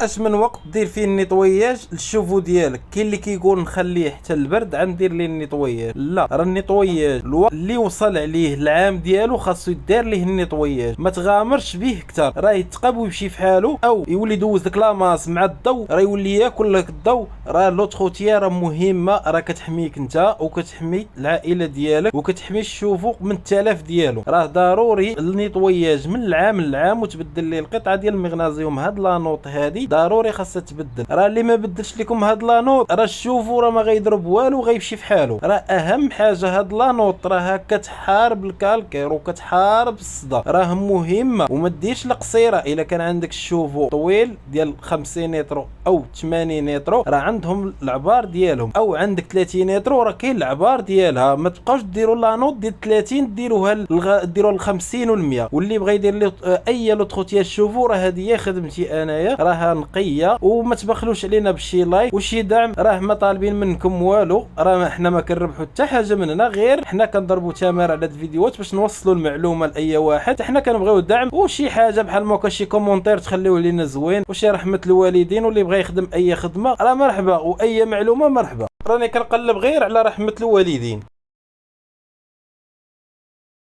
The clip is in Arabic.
اش من وقت دير فيه النيطوياج للشوفو ديالك. كاين اللي كيقول نخليه حتى البرد عندير ليه النيطوياج، لا راه النيطوياج الوقت اللي وصل عليه العام ديالو خاصو يدار ليه النيطوياج، ما تغامرش به كثر، راه يتقب ويمشي في حاله او يولي يدوز لك لاماس مع الضوء راه يولي ياكل لك الضوء. راه لوتخوتيا راه مهمه، راه كتحميك انت وكتحمي العائله ديالك وكتحمي الشوفو من التلف ديالو. راه ضروري النيطوياج من العام للعام وتبدل ليه القطعه ديال المغنيسيوم. هاد لانوط هادي ضروري خاصها تبدل، راه اللي ما بدلش لكم هاد لانوط راه الشوفو راه ما غيضرب والو غيمشي في حاله. راه اهم حاجه هاد لانوط راه كتحارب الكالكير وكتحارب الصدى، راه مهمه. وما ديرش القصيره، الا كان عندك الشوفو طويل ديال 50 نترو او 80 نترو راه عندهم العبار ديالهم، او عندك 30 نترو راه كاين العبار ديالها. ما تبقاوش ديروا لانوط ديال 30 ديروها ديروا ل 50 وال100. واللي بغى يدير لي اي لوطخوتيا الشوفو راه هذه هي خدمتي انايا، راها نقيه. وما تبخلوش علينا بشي لايك وشي دعم، راه ما طالبين منكم والو، راه حنا ما كنربحوا حتى حاجه من هنا، غير حنا كنضربوا تمار على هاد الفيديوهات باش نوصلوا المعلومه لاي واحد. حنا كنبغيو الدعم وشي حاجه بحال ما شي كومونتير تخليوه لينا زوين وشي رحمه الوالدين. واللي بغى يخدم اي خدمه راه مرحبا، واي معلومه مرحبا. راني كنقلب غير على رحمه الوالدين.